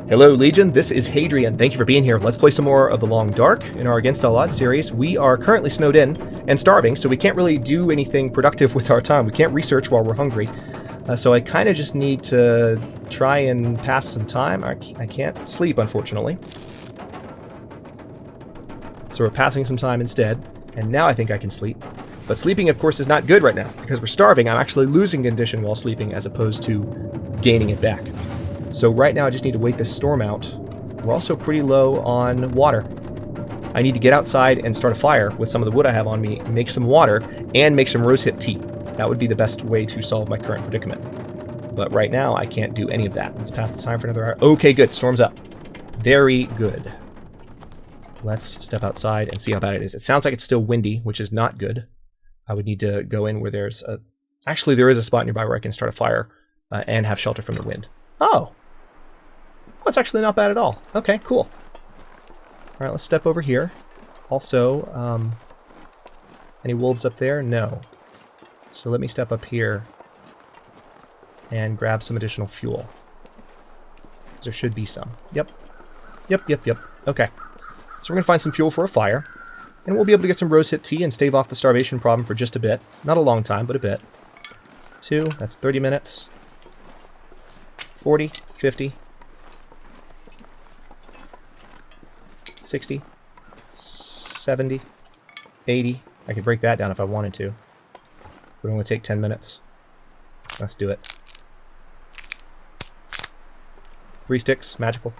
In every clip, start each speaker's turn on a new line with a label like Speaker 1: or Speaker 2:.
Speaker 1: Hello Legion, this is Hadrian. Thank you for being here. Let's play some more of The Long Dark in our Against All Odds series. We are currently snowed in and starving, so we can't really do anything productive with our time. We can't research while we're hungry. So I kind of just need to try and pass some time. I can't sleep, unfortunately. So we're passing some time instead, and now I think I can sleep. But sleeping, of course, is not good right now. Because we're starving, I'm actually losing condition while sleeping as opposed to gaining it back. So right now I just need to wait this storm out. We're also pretty low on water. I need to get outside and start a fire with some of the wood I have on me, make some water, and make some rosehip tea. That would be the best way to solve my current predicament. But right now I can't do any of that. Let's pass the time for another hour. Okay, good. Storm's up. Very good. Let's step outside and see how bad it is. It sounds like it's still windy, which is not good. I would need to go in where there's a... Actually, there is a spot nearby where I can start a fire and have shelter from the wind. Oh! Oh, it's actually not bad at all. Okay, cool. Alright, let's step over here. Also, any wolves up there? No. So let me step up here and grab some additional fuel. There should be some. Yep. Yep. Okay. So we're going to find some fuel for a fire. And we'll be able to get some rosehip tea and stave off the starvation problem for just a bit. Not a long time, but a bit. 2, that's 30 minutes. 40, 50. 60, 70, 80. I could break that down if I wanted to. But it only take 10 minutes. Let's do it. 3 sticks, magical.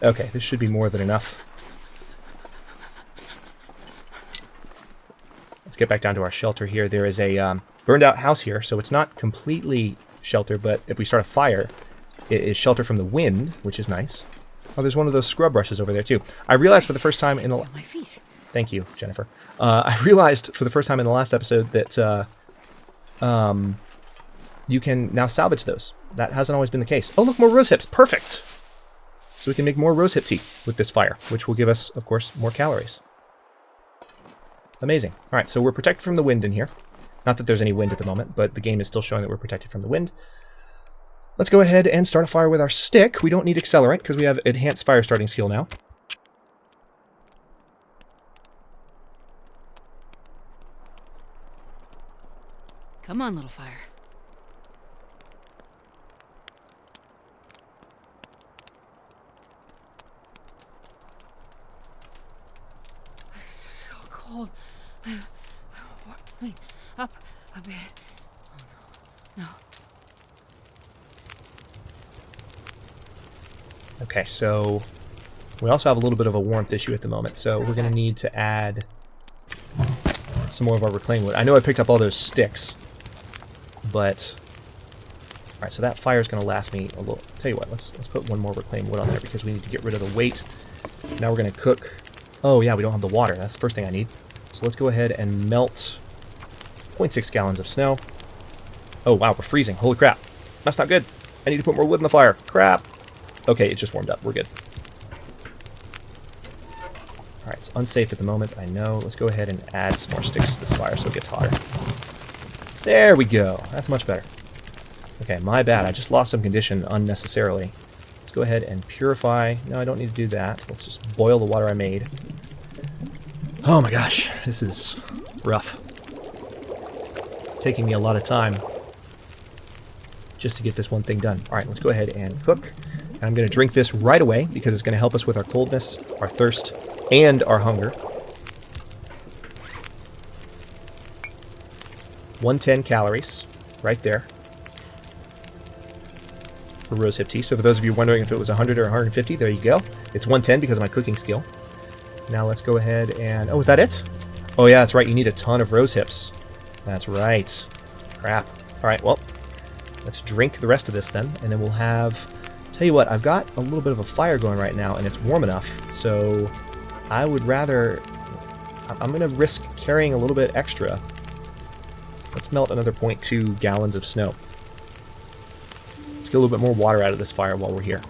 Speaker 1: Okay, this should be more than enough. Let's get back down to our shelter here. There is a burned out house here, so it's not completely shelter, but if we start a fire, it is shelter from the wind, which is nice. Oh, there's one of those scrub brushes over there too. I realized for the first time in the...
Speaker 2: My feet.
Speaker 1: Thank you, Jennifer. I realized for the first time in the last episode that you can now salvage those. That hasn't always been the case. Oh, look, more rose hips. Perfect. So we can make more rosehip tea with this fire, which will give us, of course, more calories. Amazing. All right, so we're protected from the wind in here. Not that there's any wind at the moment, but the game is still showing that we're protected from the wind. Let's go ahead and start a fire with our stick. We don't need accelerant because we have enhanced fire starting skill now.
Speaker 2: Come on, little fire. It's so cold. Wait, up a bit. Oh, no.
Speaker 1: Okay, so we also have a little bit of a warmth issue at the moment, so we're going to need to add some more of our reclaimed wood. I know I picked up all those sticks, but... Alright, so that fire is going to last me a little... Tell you what, let's put one more reclaimed wood on there because we need to get rid of the weight. Now we're going to cook... Oh yeah, we don't have the water. That's the first thing I need. So let's go ahead and melt 0.6 gallons of snow. Oh wow, we're freezing. Holy crap. That's not good. I need to put more wood in the fire. Crap. Okay, it just warmed up. We're good. Alright, it's unsafe at the moment, I know. Let's go ahead and add some more sticks to this fire so it gets hotter. There we go. That's much better. Okay, my bad. I just lost some condition unnecessarily. Let's go ahead and purify. No, I don't need to do that. Let's just boil the water I made. Oh my gosh, this is rough. It's taking me a lot of time just to get this one thing done. Alright, let's go ahead and cook. And I'm going to drink this right away because it's going to help us with our coldness, our thirst, and our hunger. 110 calories, right there, for rosehip tea. So for those of you wondering if it was 100 or 150, there you go. It's 110 because of my cooking skill. Now let's go ahead and... Oh, is that it? Oh yeah, that's right. You need a ton of rose hips. That's right. Crap. Alright, well, let's drink the rest of this then, and then we'll have... Tell you what, I've got a little bit of a fire going right now, and it's warm enough, so I would rather... I'm going to risk carrying a little bit extra. Let's melt another 0.2 gallons of snow. Let's get a little bit more water out of this fire while we're here.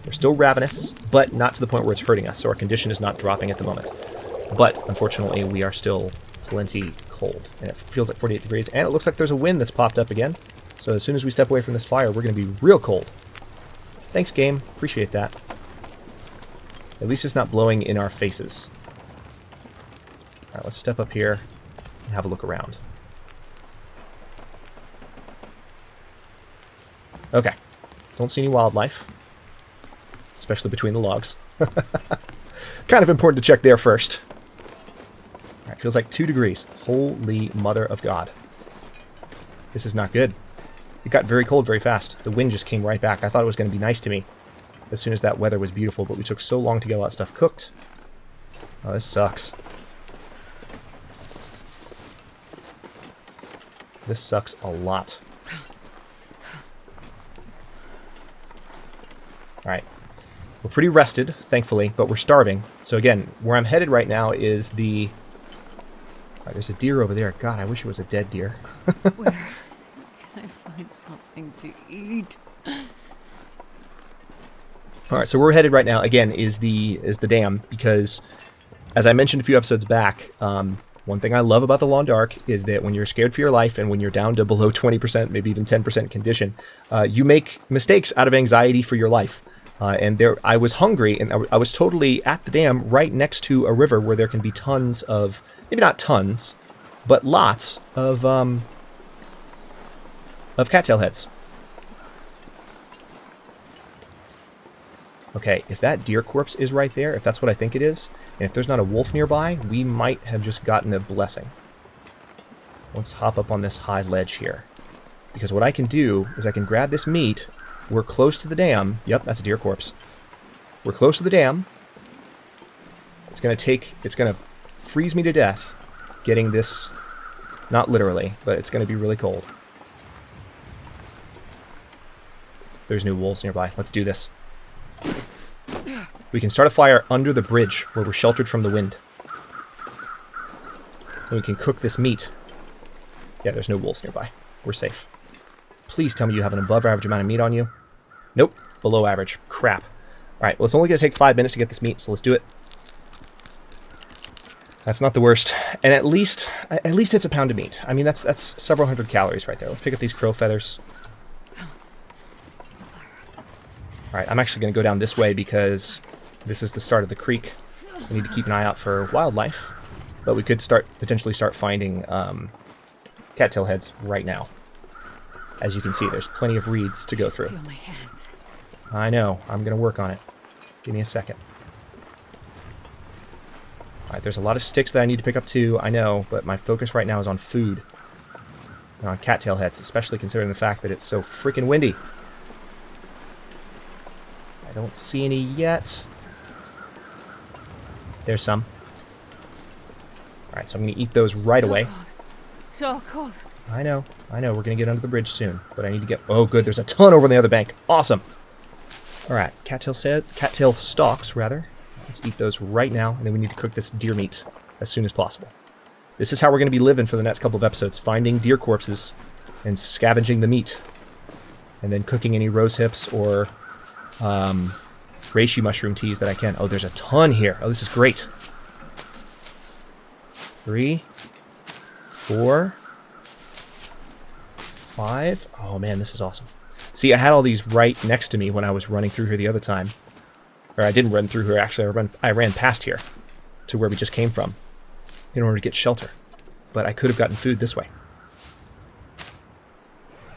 Speaker 1: We're still ravenous, but not to the point where it's hurting us, so our condition is not dropping at the moment. But, unfortunately, we are still plenty cold, and it feels like 48 degrees, and it looks like there's a wind that's popped up again. So as soon as we step away from this fire, we're going to be real cold. Thanks, game. Appreciate that. At least it's not blowing in our faces. Alright, let's step up here and have a look around. Okay. Don't see any wildlife. Especially between the logs. Kind of important to check there first. Alright, feels like 2 degrees. Holy mother of God. This is not good. It got very cold very fast. The wind just came right back. I thought it was going to be nice to me as soon as that weather was beautiful, but we took so long to get all that stuff cooked. Oh, this sucks. This sucks a lot. Alright. We're pretty rested, thankfully, but we're starving. So again, where I'm headed right now is the... Alright, there's a deer over there. God, I wish it was a dead deer.
Speaker 2: Where can I find something to eat?
Speaker 1: Alright, so where we're headed right now, again, is the dam, because, as I mentioned a few episodes back, one thing I love about the Long Dark is that when you're scared for your life and when you're down to below 20%, maybe even 10% condition, you make mistakes out of anxiety for your life. And there, I was hungry, and I was totally at the dam right next to a river where there can be tons of, maybe not tons, but lots of cattail heads. Okay, if that deer corpse is right there, if that's what I think it is, and if there's not a wolf nearby, we might have just gotten a blessing. Let's hop up on this high ledge here. Because what I can do is I can grab this meat. We're close to the dam. Yep, that's a deer corpse. We're close to the dam. It's going to freeze me to death getting this, not literally, but it's going to be really cold. There's no wolves nearby. Let's do this. We can start a fire under the bridge where we're sheltered from the wind. And we can cook this meat. Yeah, there's no wolves nearby. We're safe. Please tell me you have an above average amount of meat on you. Nope, below average. Crap. Alright, well, it's only going to take 5 minutes to get this meat, so let's do it. That's not the worst. And at least it's a pound of meat. I mean, that's several hundred calories right there. Let's pick up these crow feathers. Alright, I'm actually going to go down this way because this is the start of the creek. We need to keep an eye out for wildlife. But we could potentially start finding cattail heads right now. As you can see, there's plenty of reeds to go through.
Speaker 2: Feel my hands.
Speaker 1: I know. I'm going to work on it. Give me a second. Alright, there's a lot of sticks that I need to pick up too, I know, but my focus right now is on food. And on cattail heads, especially considering the fact that it's so freaking windy. I don't see any yet. There's some. Alright, so I'm going to eat those right away.
Speaker 2: Cold. So cold.
Speaker 1: I know. We're going to get under the bridge soon. But I need to get... Oh, good. There's a ton over on the other bank. Awesome. Alright, cattail stalks, rather. Let's eat those right now. And then we need to cook this deer meat as soon as possible. This is how we're going to be living for the next couple of episodes. Finding deer corpses and scavenging the meat. And then cooking any rose hips or reishi mushroom teas that I can. Oh, there's a ton here. Oh, this is great. 3, 4... 5. Oh man, this is awesome. See, I had all these right next to me when I was running through here the other time. Or I didn't run through here, actually. I ran past here to where we just came from in order to get shelter. But I could have gotten food this way.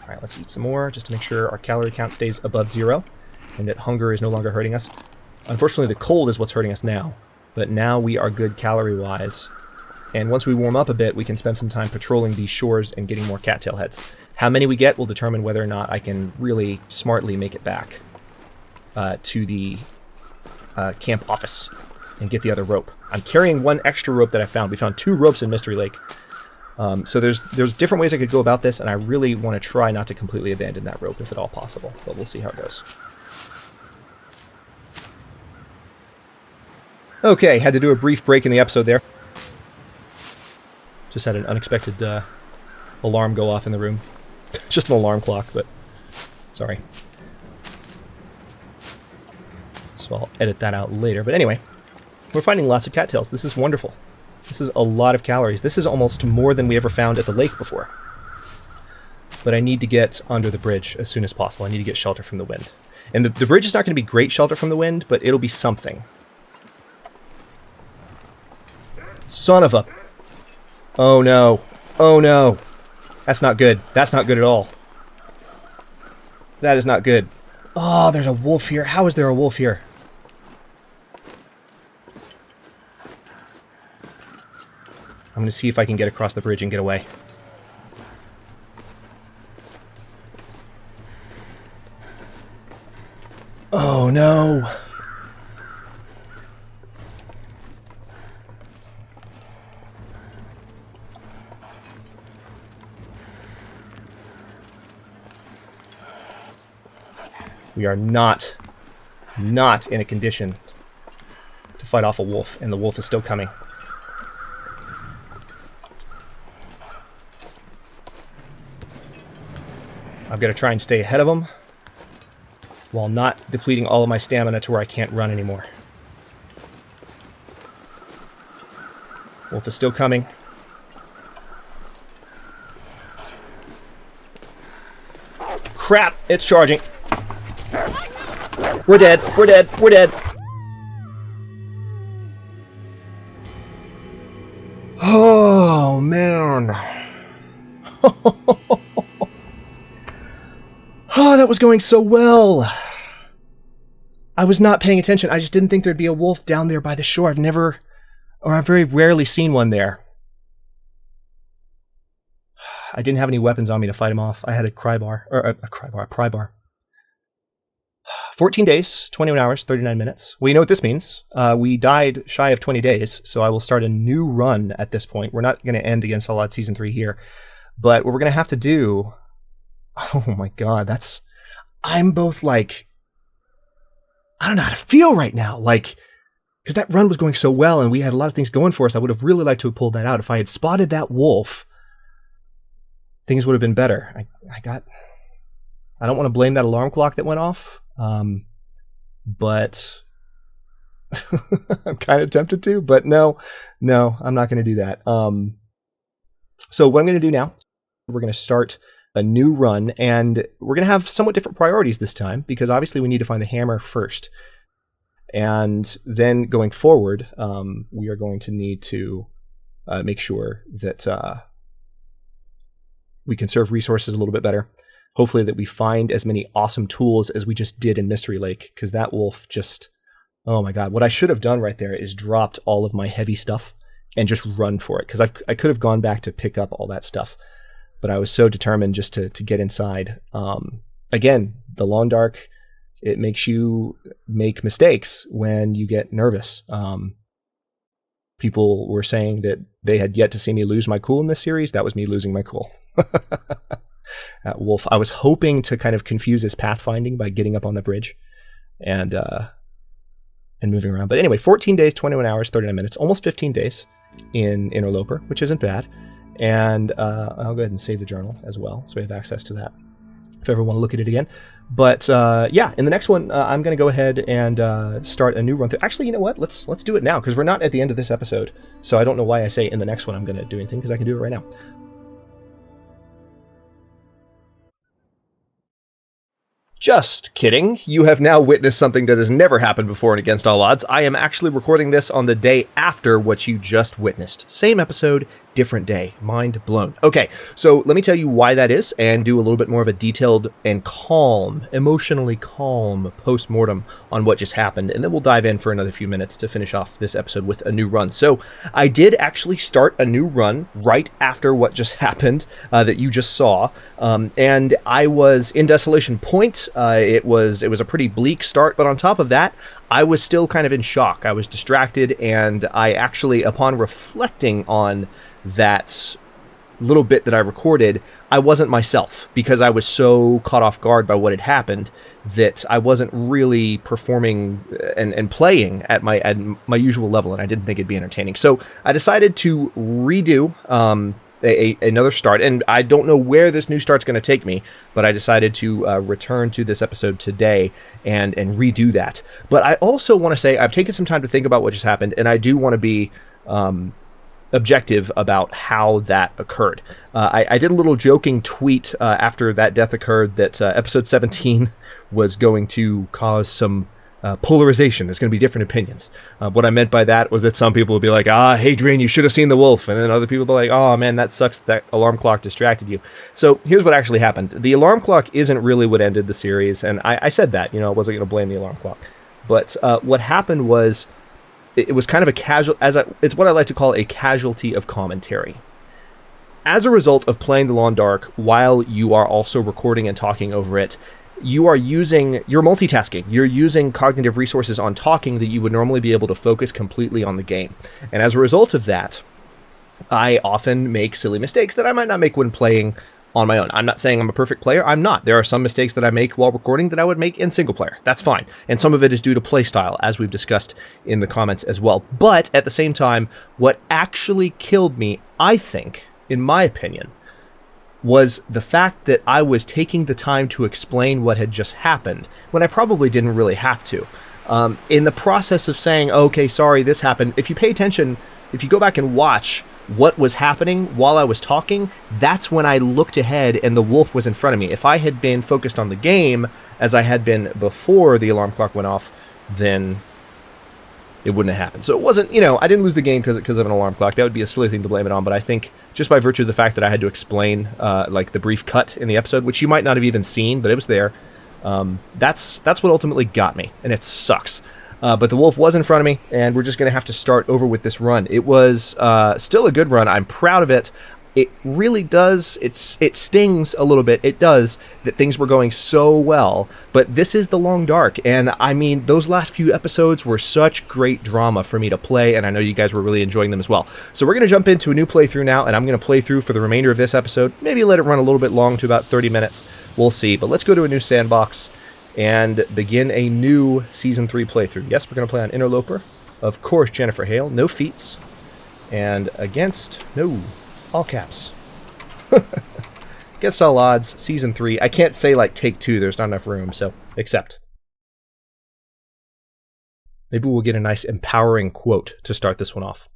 Speaker 1: Alright, let's eat some more just to make sure our calorie count stays above 0 and that hunger is no longer hurting us. Unfortunately, the cold is what's hurting us now. But now we are good calorie-wise. And once we warm up a bit, we can spend some time patrolling these shores and getting more cattail heads. How many we get will determine whether or not I can really smartly make it back to the camp office and get the other rope. I'm carrying one extra rope that I found. We found 2 ropes in Mystery Lake. So there's different ways I could go about this, and I really want to try not to completely abandon that rope if at all possible. But we'll see how it goes. Okay, had to do a brief break in the episode there. Just had an unexpected alarm go off in the room. Just an alarm clock, but sorry. so I'll edit that out later. But anyway, we're finding lots of cattails. This is wonderful. This is a lot of calories. This is almost more than we ever found at the lake before. But I need to get under the bridge as soon as possible. I need to get shelter from the wind. And the bridge is not going to be great shelter from the wind, but it'll be something. Son of a... Oh no. Oh no. That's not good. That's not good at all. That is not good. Oh, there's a wolf here. How is there a wolf here? I'm going to see if I can get across the bridge and get away. Oh no. We are not in a condition to fight off a wolf, and the wolf is still coming. I've got to try and stay ahead of him while not depleting all of my stamina to where I can't run anymore. Wolf is still coming. Crap, it's charging. We're dead, we're dead, we're dead. Oh, man. Oh, that was going so well. I was not paying attention. I just didn't think there'd be a wolf down there by the shore. I've very rarely seen one there. I didn't have any weapons on me to fight him off. I had a pry bar. 14 days, 21 hours, 39 minutes. Well, you know what this means. We died shy of 20 days, so I will start a new run at this point. We're not going to end Against All Odds Season 3 here. But what we're going to have to do... Oh my god, I'm both like... I don't know how to feel right now. Like, because that run was going so well and we had a lot of things going for us. I would have really liked to have pulled that out. If I had spotted that wolf, things would have been better. I don't want to blame that alarm clock that went off. But I'm kind of tempted to, but no, I'm not going to do that. So what I'm going to do now, we're going to start a new run, and we're going to have somewhat different priorities this time, because obviously we need to find the hammer first. And then going forward, we are going to need to make sure that we conserve resources a little bit better. Hopefully that we find as many awesome tools as we just did in Mystery Lake, because that wolf just... Oh my god, what I should have done right there is dropped all of my heavy stuff and just run for it, because I could have gone back to pick up all that stuff. But I was so determined just to get inside. Again, the Long Dark, it makes you make mistakes when you get nervous. People were saying that they had yet to see me lose my cool in this series. That was me losing my cool. That wolf. I was hoping to kind of confuse his pathfinding by getting up on the bridge and moving around. But anyway, 14 days, 21 hours, 39 minutes, almost 15 days in Interloper, which isn't bad. And I'll go ahead and save the journal as well, so we have access to that if you ever want to look at it again. But yeah, in the next one, I'm going to go ahead and start a new run through. Actually, you know what? Let's do it now, because we're not at the end of this episode. So I don't know why I say in the next one I'm going to do anything, because I can do it right now. Just kidding. You have now witnessed something that has never happened before in Against All Odds. I am actually recording this on the day after what you just witnessed. Same episode, different day. Mind blown. Okay, so let me tell you why that is and do a little bit more of a detailed and calm, emotionally calm post-mortem on what just happened, and then we'll dive in for another few minutes to finish off this episode with a new run. So I did actually start a new run right after what just happened that you just saw, and I was in Desolation Point. It was a pretty bleak start, but on top of that, I was still kind of in shock. I was distracted, and I actually, upon reflecting on that little bit that I recorded, I wasn't myself, because I was so caught off guard by what had happened that I wasn't really performing and playing at my usual level, and I didn't think it'd be entertaining. So I decided to redo another start, and I don't know where this new start's going to take me, but I decided to return to this episode today and redo that. But I also want to say I've taken some time to think about what just happened, and I do want to be objective about how that occurred. I did a little joking tweet after that death occurred that episode 17 was going to cause some polarization. There's going to be different opinions. What I meant by that was that some people would be like, Hadrian, you should have seen the wolf. And then other people would be like, oh man, that sucks. That alarm clock distracted you. So here's what actually happened. The alarm clock isn't really what ended the series. And I said that, I wasn't going to blame the alarm clock. But what happened was it was kind of a casual, it's what I like to call a casualty of commentary. As a result of playing The Long Dark while you are also recording and talking over it, you're multitasking. You're using cognitive resources on talking that you would normally be able to focus completely on the game. And as a result of that, I often make silly mistakes that I might not make when playing on my own. I'm not saying I'm a perfect player. I'm not. There are some mistakes that I make while recording that I would make in single player. That's fine. And some of it is due to play style, as we've discussed in the comments as well. But at the same time, what actually killed me, I think, in my opinion, was the fact that I was taking the time to explain what had just happened when I probably didn't really have to. In the process of saying, okay, sorry, this happened, if you pay attention, if you go back and watch what was happening while I was talking, that's when I looked ahead and the wolf was in front of me. If I had been focused on the game as I had been before the alarm clock went off, then it wouldn't have happened. So it wasn't, I didn't lose the game because of an alarm clock. That would be a silly thing to blame it on. But I think just by virtue of the fact that I had to explain like the brief cut in the episode, which you might not have even seen, but it was there, that's what ultimately got me. And it sucks. But the wolf was in front of me, and we're just going to have to start over with this run. It was still a good run. I'm proud of it. It really does. It stings a little bit. It does that things were going so well. But this is The Long Dark. And I mean, those last few episodes were such great drama for me to play. And I know you guys were really enjoying them as well. So we're going to jump into a new playthrough now. And I'm going to play through for the remainder of this episode. Maybe let it run a little bit long to about 30 minutes. We'll see. But let's go to a new sandbox and begin a new Season 3 playthrough. Yes, we're going to play on Interloper. Of course, Jennifer Hale. No feats. And against... No. All caps. Against all odds. Season 3. I can't say, like, take 2. There's not enough room, so accept. Maybe we'll get a nice empowering quote to start this one off.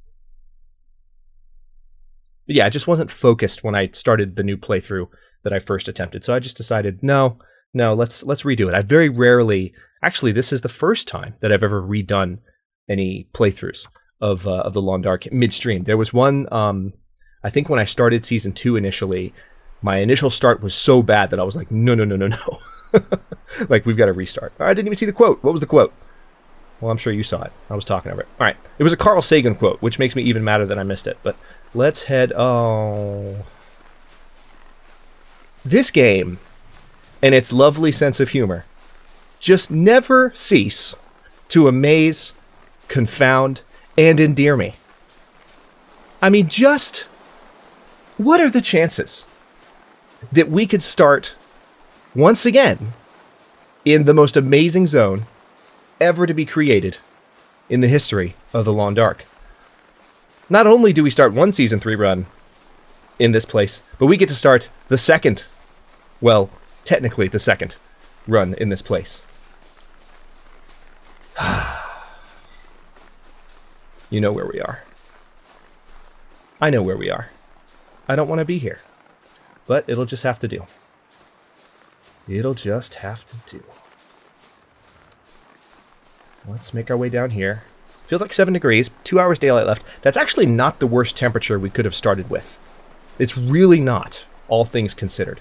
Speaker 1: But yeah, I just wasn't focused when I started the new playthrough that I first attempted. So I just decided, no, let's redo it. I very rarely... Actually, this is the first time that I've ever redone any playthroughs of The Long Dark midstream. There was one... I think when I started Season 2 initially, my initial start was so bad that I was like, no. Like, we've got to restart. I didn't even see the quote. What was the quote? Well, I'm sure you saw it. I was talking over it. All right. It was a Carl Sagan quote, which makes me even madder that I missed it. But let's head... Oh. This game, and its lovely sense of humor, just never cease to amaze, confound, and endear me. I mean, just... What are the chances that we could start once again in the most amazing zone ever to be created in the history of The Long Dark? Not only do we start one Season 3 run in this place, but we get to start the second, well, technically the second run in this place. You know where we are. I know where we are. I don't want to be here. But it'll just have to do. It'll just have to do. Let's make our way down here. Feels like 7 degrees, 2 hours daylight left. That's actually not the worst temperature we could have started with. It's really not, all things considered.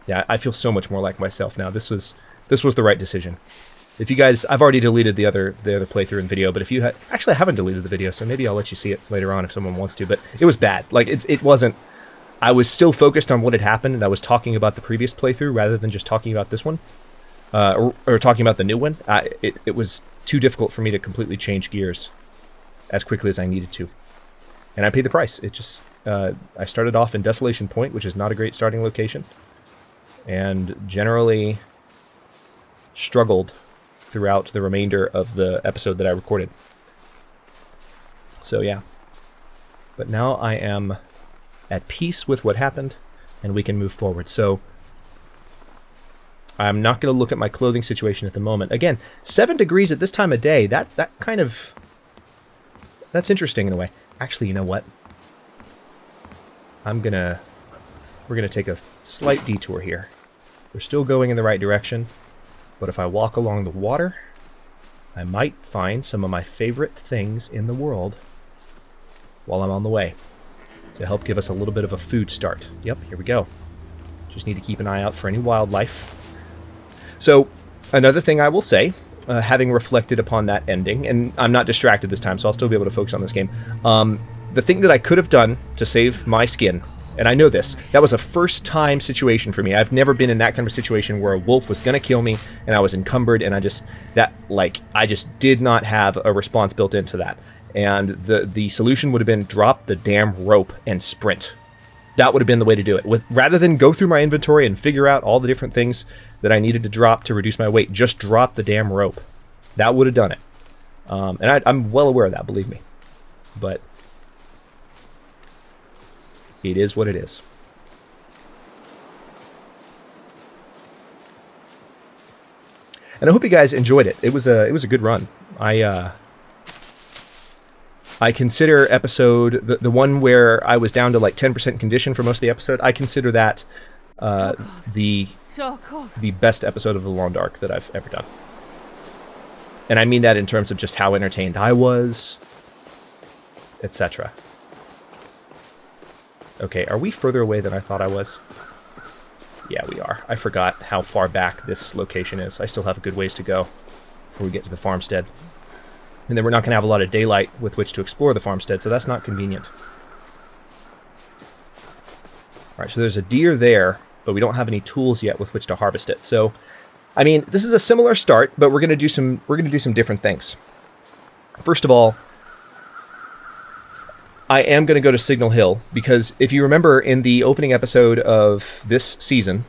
Speaker 1: Yeah, I feel so much more like myself now. This was the right decision. If you guys, I've already deleted the other playthrough and video, but if you actually I haven't deleted the video, so maybe I'll let you see it later on if someone wants to, but it was bad. Like, it wasn't, I was still focused on what had happened, and I was talking about the previous playthrough rather than just talking about this one, or talking about the new one. It was too difficult for me to completely change gears as quickly as I needed to. And I paid the price. It just, I started off in Desolation Point, which is not a great starting location, and generally struggled throughout the remainder of the episode that I recorded. So yeah. But now I am at peace with what happened, and we can move forward. So I'm not going to look at my clothing situation at the moment. Again, 7 degrees at this time of day, that's interesting in a way. Actually, you know what? We're gonna take a slight detour here. We're still going in the right direction, but if I walk along the water, I might find some of my favorite things in the world while I'm on the way to help give us a little bit of a food start. Yep, here we go. Just need to keep an eye out for any wildlife. So, another thing I will say, having reflected upon that ending, and I'm not distracted this time, so I'll still be able to focus on this game. The thing that I could have done to save my skin, and I know this, that was a first-time situation for me. I've never been in that kind of situation where a wolf was going to kill me, and I was encumbered, and I just did not have a response built into that. And the solution would have been drop the damn rope and sprint. That would have been the way to do it. Rather than go through my inventory and figure out all the different things that I needed to drop to reduce my weight, just drop the damn rope. That would have done it. And I'm well aware of that, believe me. But it is what it is. And I hope you guys enjoyed it. It was a good run. I consider episode the one where I was down to like 10% condition for most of the episode. I consider that the best episode of The Long Dark that I've ever done. And I mean that in terms of just how entertained I was, etc. Okay, are we further away than I thought I was? Yeah, we are. I forgot how far back this location is. I still have a good ways to go before we get to the farmstead. And then we're not going to have a lot of daylight with which to explore the farmstead, so that's not convenient. Alright, so there's a deer there, but we don't have any tools yet with which to harvest it. So, I mean, this is a similar start, but we're going to do some different things. First of all, I am going to go to Signal Hill, because if you remember in the opening episode of this season,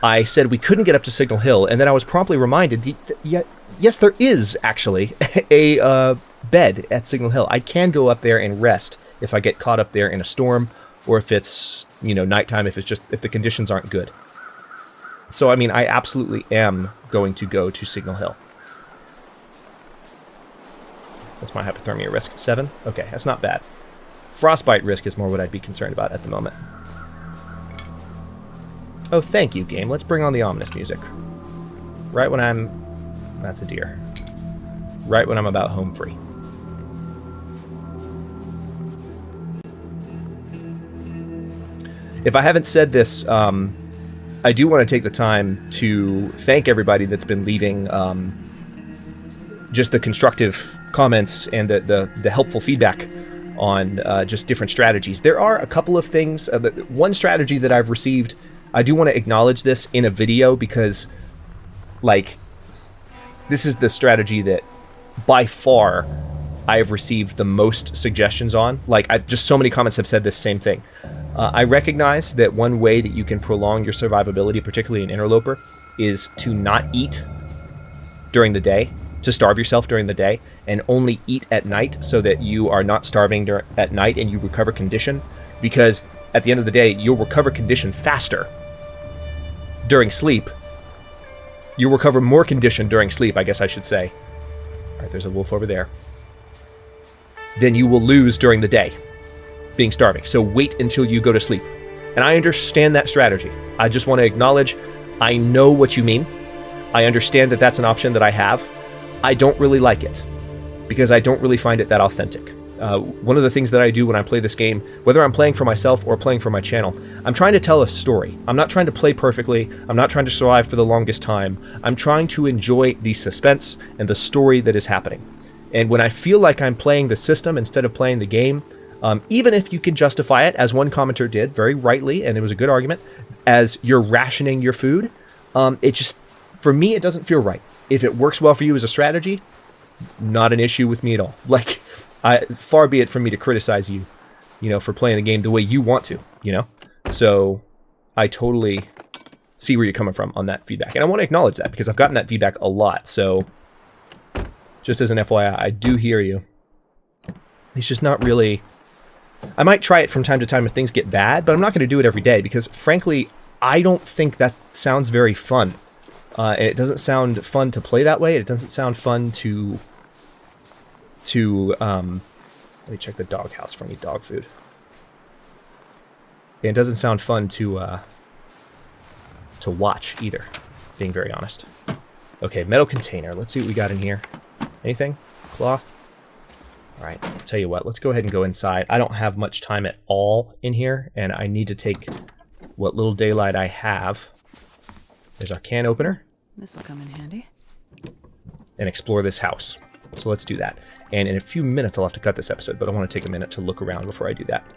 Speaker 1: I said we couldn't get up to Signal Hill, and then I was promptly reminded that, yes, there is actually a bed at Signal Hill. I can go up there and rest if I get caught up there in a storm, or if it's, nighttime, if the conditions aren't good. So, I mean, I absolutely am going to go to Signal Hill. What's my hypothermia risk? 7? Okay, that's not bad. Frostbite risk is more what I'd be concerned about at the moment. Oh, thank you, game. Let's bring on the ominous music. Right when I'm... That's a deer. Right when I'm about home free. If I haven't said this, I do want to take the time to thank everybody that's been leaving just the constructive comments and the helpful feedback on just different strategies. There are a couple of things. One strategy that I've received, I do want to acknowledge this in a video because, this is the strategy that by far I have received the most suggestions on. Just so many comments have said this same thing. I recognize that one way that you can prolong your survivability, particularly in Interloper, is to not eat during the day, to starve yourself during the day, and only eat at night so that you are not starving at night and you recover condition. Because at the end of the day, you'll recover condition faster during sleep. You'll recover more condition during sleep, I guess I should say. All right, there's a wolf over there. Then you will lose during the day, being starving. So wait until you go to sleep. And I understand that strategy. I just want to acknowledge, I know what you mean. I understand that that's an option that I have. I don't really like it, because I don't really find it that authentic. One of the things that I do when I play this game, whether I'm playing for myself or playing for my channel, I'm trying to tell a story. I'm not trying to play perfectly. I'm not trying to survive for the longest time. I'm trying to enjoy the suspense and the story that is happening. And when I feel like I'm playing the system instead of playing the game, even if you can justify it, as one commenter did very rightly, and it was a good argument, as you're rationing your food, it just, for me, it doesn't feel right. If it works well for you as a strategy, not an issue with me at all. Far be it from me to criticize you, for playing the game the way you want to, So I totally see where you're coming from on that feedback. And I want to acknowledge that because I've gotten that feedback a lot. So just as an FYI, I do hear you. It's just not really I might try it from time to time if things get bad, but I'm not going to do it every day because, frankly, I don't think that sounds very fun. It doesn't sound fun to play that way. It doesn't sound fun to let me check the doghouse for any dog food. It doesn't sound fun to watch either, being very honest. Okay, metal container. Let's see what we got in here. Anything? Cloth? All right, I'll tell you what. Let's go ahead and go inside. I don't have much time at all in here, and I need to take what little daylight I have. There's our can opener.
Speaker 2: This will come in handy.
Speaker 1: And explore this house. So let's do that. And in a few minutes, I'll have to cut this episode, but I want to take a minute to look around before I do that.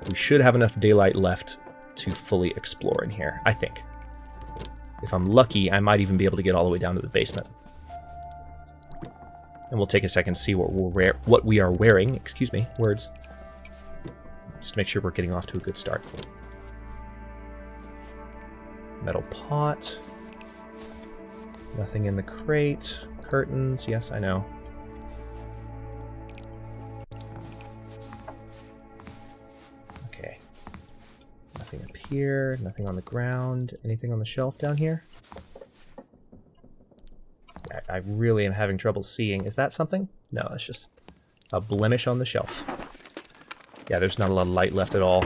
Speaker 1: We should have enough daylight left to fully explore in here, I think. If I'm lucky, I might even be able to get all the way down to the basement. And we'll take a second to see what we are wearing. Excuse me, words. Just to make sure we're getting off to a good start. Metal pot. Nothing in the crate. Curtains. Yes, I know. Okay. Nothing up here. Nothing on the ground. Anything on the shelf down here? I really am having trouble seeing. Is that something? No, it's just a blemish on the shelf. Yeah, there's not a lot of light left at all.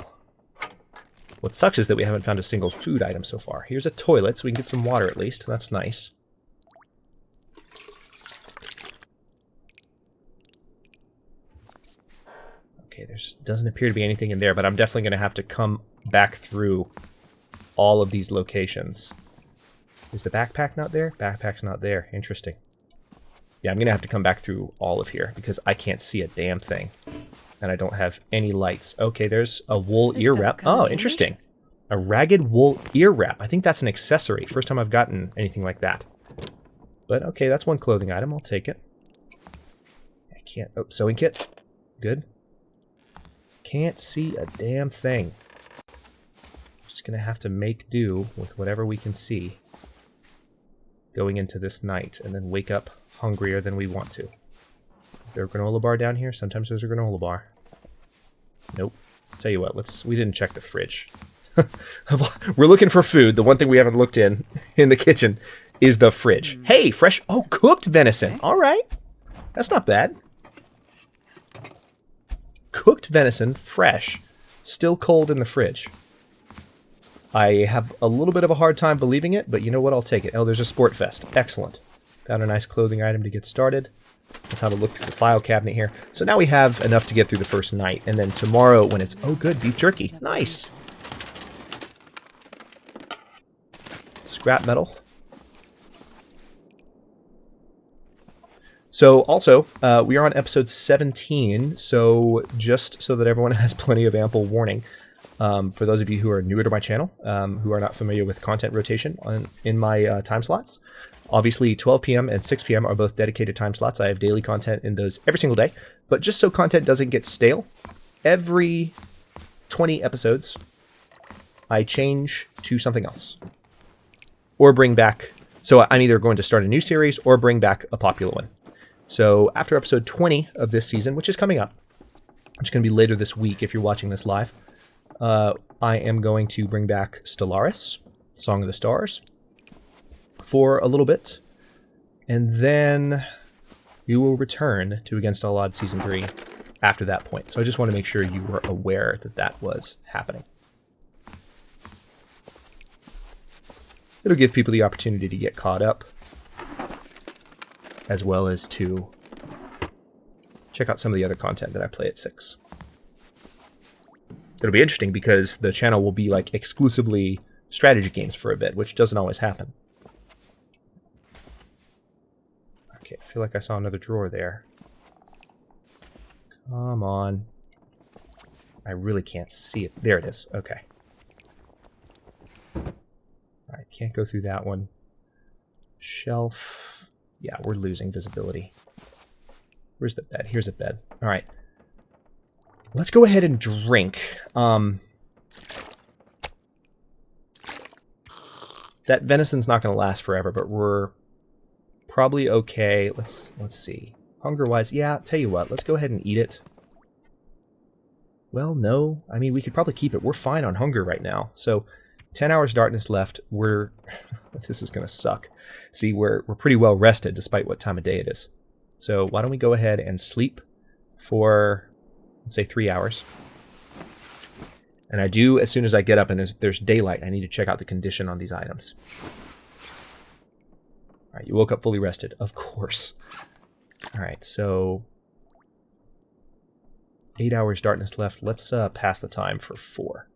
Speaker 1: What sucks is that we haven't found a single food item so far. Here's a toilet, so we can get some water at least. That's nice. Okay, doesn't appear to be anything in there, but I'm definitely going to have to come back through all of these locations. Is the backpack not there? Backpack's not there. Interesting. Yeah, I'm going to have to come back through all of here because I can't see a damn thing. And I don't have any lights. Okay, there's a wool ear wrap. Oh, interesting. A ragged wool ear wrap. I think that's an accessory. First time I've gotten anything like that. But okay, that's one clothing item. I'll take it. I can't... Oh, sewing kit. Good. Can't see a damn thing. Just going to have to make do with whatever we can see going into this night, and then wake up hungrier than we want to. Is there a granola bar down here? Sometimes there's a granola bar. Nope. Tell you what, we didn't check the fridge. We're looking for food. The one thing we haven't looked in the kitchen is the fridge. Hey, fresh, cooked venison. All right. That's not bad. Cooked venison, fresh, still cold in the fridge. I have a little bit of a hard time believing it, but you know what? I'll take it. Oh, there's a sport vest. Excellent. Found a nice clothing item to get started. Let's have a look through the file cabinet here. So now we have enough to get through the first night, and then tomorrow when it's... Oh, good. Beef jerky. Nice. Scrap metal. So also, we are on episode 17, so just so that everyone has plenty of ample warning, for those of you who are newer to my channel, who are not familiar with content rotation in my time slots, obviously 12 p.m. and 6 p.m. are both dedicated time slots. I have daily content in those every single day, but just so content doesn't get stale, every 20 episodes, I change to something else. Or bring back... So I'm either going to start a new series or bring back a popular one. So after episode 20 of this season, which is coming up, which is going to be later this week if you're watching this live, I am going to bring back Stellaris, Song of the Stars, for a little bit. And then we will return to Against All Odds Season 3 after that point. So I just want to make sure you were aware that that was happening. It'll give people the opportunity to get caught up, as well as to check out some of the other content that I play at 6. It'll be interesting because the channel will be like exclusively strategy games for a bit, which doesn't always happen. Okay, I feel like I saw another drawer there. Come on. I really can't see it. There it is. Okay. Alright, can't go through that one. Shelf... Yeah, we're losing visibility. Where's the bed? Here's a bed. All right. Let's go ahead and drink. That venison's not going to last forever, but we're probably okay. Let's see. Hunger-wise, yeah, tell you what. Let's go ahead and eat it. Well, no. I mean, we could probably keep it. We're fine on hunger right now. So 10 hours darkness left. We're... this is going to suck. See, we're pretty well rested despite what time of day it is. So why don't we go ahead and sleep for, let's say, 3 hours. And I do, as soon as I get up and there's daylight, I need to check out the condition on these items. All right, you woke up fully rested. Of course. All right, so 8 hours darkness left. Let's pass the time for 4.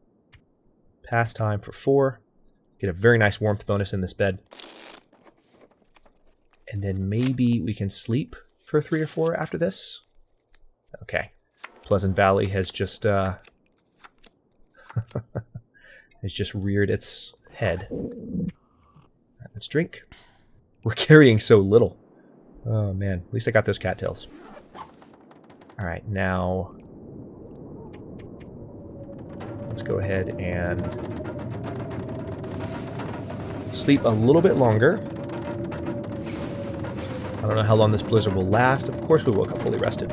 Speaker 1: Pass time for 4. Get a very nice warmth bonus in this bed. And then maybe we can sleep for 3 or 4 after this. Okay. Pleasant Valley has just has just reared its head. Right, let's drink. We're carrying so little. Oh man, at least I got those cattails. All right, now let's go ahead and sleep a little bit longer. I don't know how long this blizzard will last. Of course we woke up fully rested.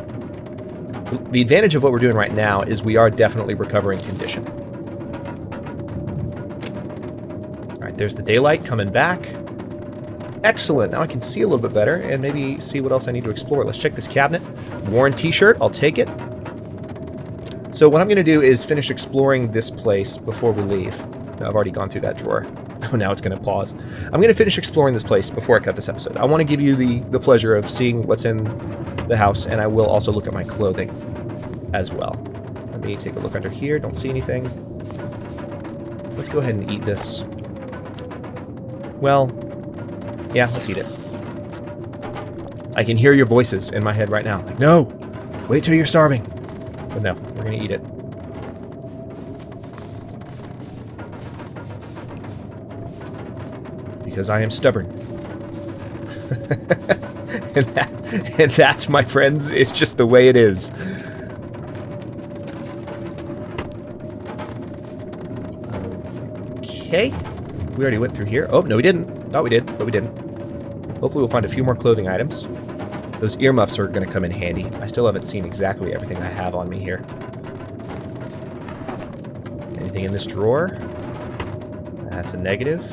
Speaker 1: The advantage of what we're doing right now is we are definitely recovering condition. Alright, there's the daylight coming back. Excellent, now I can see a little bit better and maybe see what else I need to explore. Let's check this cabinet. Warren t-shirt, I'll take it. So what I'm going to do is finish exploring this place before we leave. No, I've already gone through that drawer. Oh, now it's going to pause. I'm going to finish exploring this place before I cut this episode. I want to give you the pleasure of seeing what's in the house, and I will also look at my clothing as well. Let me take a look under here. Don't see anything. Let's go ahead and eat this. Well, yeah, let's eat it. I can hear your voices in my head right now. Like, no, wait till you're starving. But no, we're going to eat it. Because I am stubborn. and that, my friends, is just the way it is. Okay. We already went through here. Oh, no we didn't. Thought we did, but we didn't. Hopefully we'll find a few more clothing items. Those earmuffs are going to come in handy. I still haven't seen exactly everything I have on me here. Anything in this drawer? That's a negative.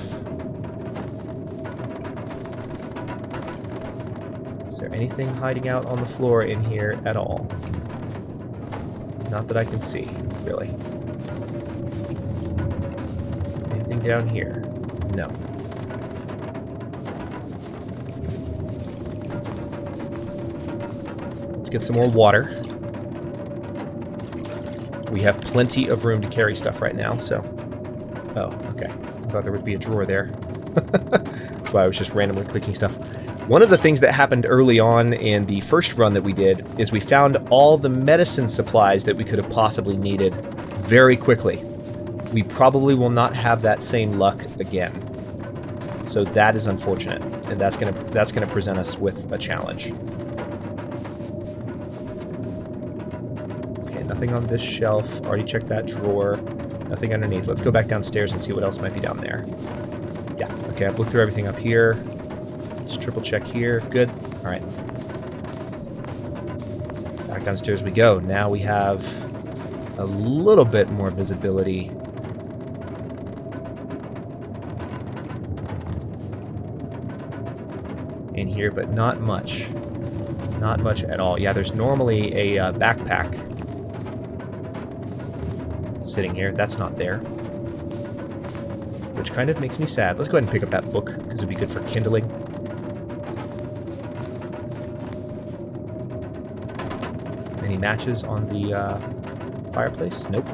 Speaker 1: Is there anything hiding out on the floor in here at all? Not that I can see, really. Anything down here? No. Let's get some more water. We have plenty of room to carry stuff right now, so... Oh, okay. I thought there would be a drawer there. That's why I was just randomly clicking stuff. One of the things that happened early on in the first run that we did is we found all the medicine supplies that we could have possibly needed very quickly. We probably will not have that same luck again. So that is unfortunate, and that's gonna present us with a challenge. Okay, nothing on this shelf. Already checked that drawer. Nothing underneath. Let's go back downstairs and see what else might be down there. Yeah, okay, I've looked through everything up here. Let's triple check here. Good. All right. Back downstairs we go. Now we have a little bit more visibility. In here, but not much. Not much at all. Yeah, there's normally a backpack sitting here. That's not there. Which kind of makes me sad. Let's go ahead and pick up that book, because it'd be good for kindling. Any matches on the fireplace? Nope.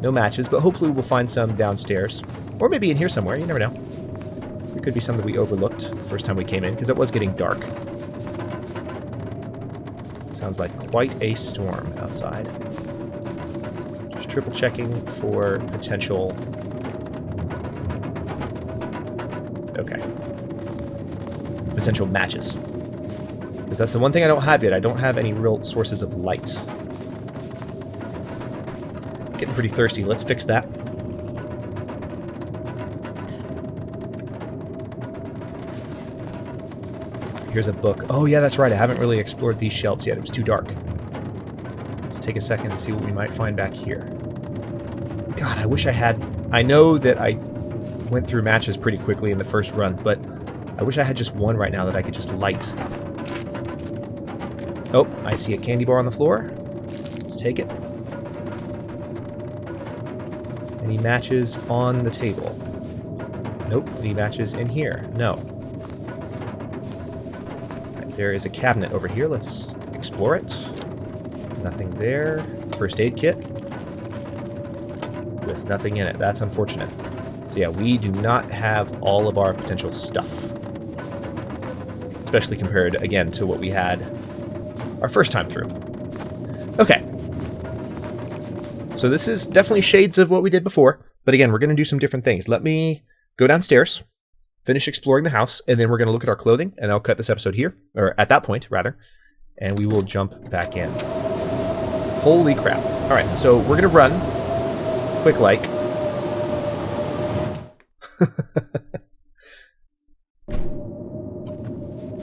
Speaker 1: No matches, but hopefully we'll find some downstairs. Or maybe in here somewhere, you never know. There could be some that we overlooked the first time we came in, because it was getting dark. Sounds like quite a storm outside. Just triple checking for potential... Okay. Potential matches. Because that's the one thing I don't have yet. I don't have any real sources of light. Getting pretty thirsty. Let's fix that. Here's a book. Oh, yeah, that's right. I haven't really explored these shelves yet. It was too dark. Let's take a second and see what we might find back here. God, I wish I had... I know that I went through matches pretty quickly in the first run, but I wish I had just one right now that I could just light. Oh, I see a candy bar on the floor. Let's take it. Any matches on the table? Nope. Any matches in here? No. Right, there is a cabinet over here. Let's explore it. Nothing there. First aid kit. With nothing in it. That's unfortunate. So yeah, we do not have all of our potential stuff. Especially compared, again, to what we had our first time through. Okay. So this is definitely shades of what we did before. But again, we're going to do some different things. Let me go downstairs, finish exploring the house, and then we're going to look at our clothing, and I'll cut this episode here, or at that point, rather, and we will jump back in. Holy crap. All right, so we're going to run quick like.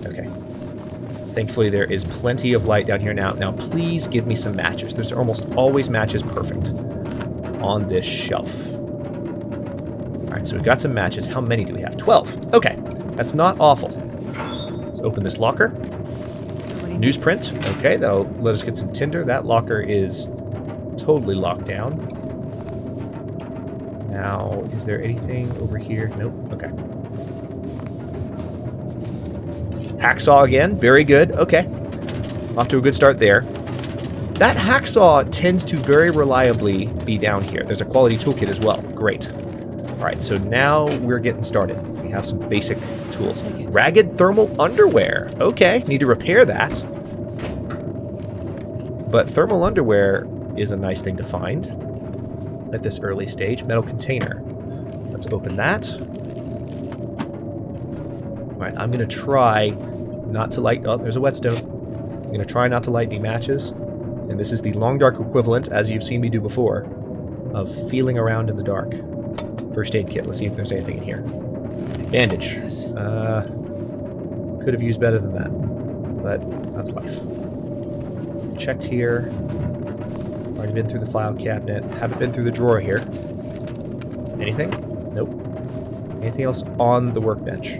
Speaker 1: Okay. Thankfully, there is plenty of light down here now. Now, please give me some matches. There's almost always matches perfect on this shelf. All right, so we've got some matches. How many do we have? 12. Okay, that's not awful. Let's open this locker. Newsprint. Okay, that'll let us get some tinder. That locker is totally locked down. Now, is there anything over here? Nope. Okay. Hacksaw again. Very good. Okay. Off to a good start there. That hacksaw tends to very reliably be down here. There's a quality toolkit as well. Great. All right, so now we're getting started. We have some basic tools. Ragged thermal underwear. Okay, need to repair that. But thermal underwear is a nice thing to find at this early stage. Metal container. Let's open that. All right, I'm going to try not to light... Oh, there's a whetstone. I'm going to try not to light any matches. And this is the long dark equivalent, as you've seen me do before, of feeling around in the dark. First aid kit. Let's see if there's anything in here. Bandage. Could have used better than that, but that's life. Checked here. Already been through the file cabinet. Haven't been through the drawer here. Anything? Nope. Anything else on the workbench?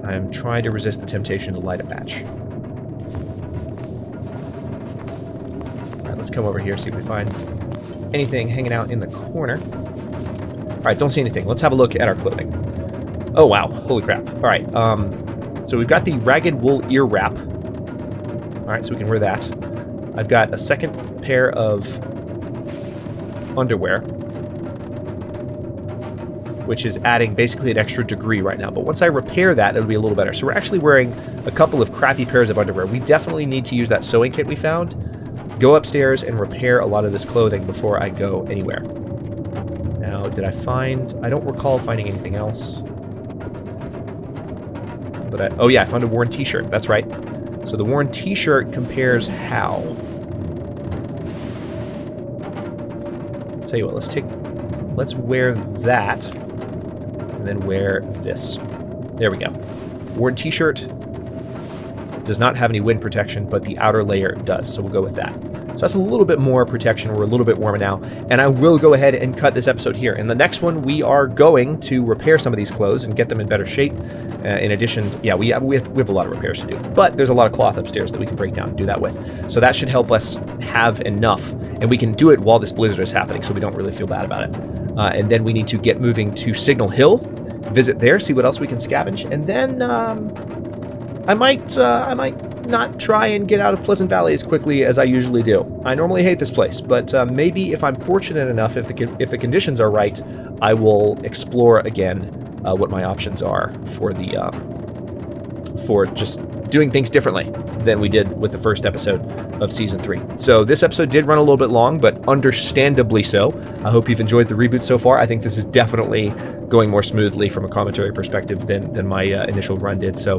Speaker 1: I'm trying to resist the temptation to light a match. Alright, let's come over here, see if we find anything hanging out in the corner. Alright, don't see anything. Let's have a look at our clothing. Oh, wow. Holy crap. Alright, so we've got the ragged wool ear wrap. Alright, so we can wear that. I've got a second pair of underwear, which is adding basically an extra degree right now. But once I repair that, it'll be a little better. So we're actually wearing a couple of crappy pairs of underwear. We definitely need to use that sewing kit we found. Go upstairs and repair a lot of this clothing before I go anywhere. Now, did I find... I don't recall finding anything else. But oh yeah, I found a worn t-shirt. That's right. So the worn t-shirt compares how? I'll tell you what, let's wear that, and then wear this. There we go. Worn t-shirt does not have any wind protection, but the outer layer does, so we'll go with that. So that's a little bit more protection. We're a little bit warmer now, and I will go ahead and cut this episode here. In the next one, we are going to repair some of these clothes and get them in better shape. In addition, yeah, we have a lot of repairs to do, but there's a lot of cloth upstairs that we can break down and do that with. So that should help us have enough, and we can do it while this blizzard is happening, so we don't really feel bad about it. And then we need to get moving to Signal Hill, visit there, see what else we can scavenge, and then I might not try and get out of Pleasant Valley as quickly as I usually do. I normally hate this place, but maybe if I'm fortunate enough, if the conditions are right, I will explore again what my options are for the for just doing things differently than we did with the first episode of Season 3. So this episode did run a little bit long, but understandably so. I hope you've enjoyed the reboot so far. I think this is definitely going more smoothly from a commentary perspective than my initial run did. So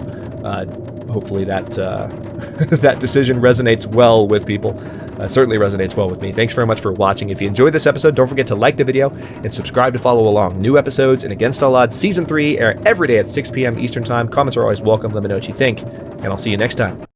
Speaker 1: hopefully that that decision resonates well with people. Certainly resonates well with me. Thanks very much for watching. If you enjoyed this episode, don't forget to like the video and subscribe to follow along. New episodes and Against All Odds Season 3 air every day at 6 p.m. Eastern Time. Comments are always welcome. Let me know what you think, and I'll see you next time.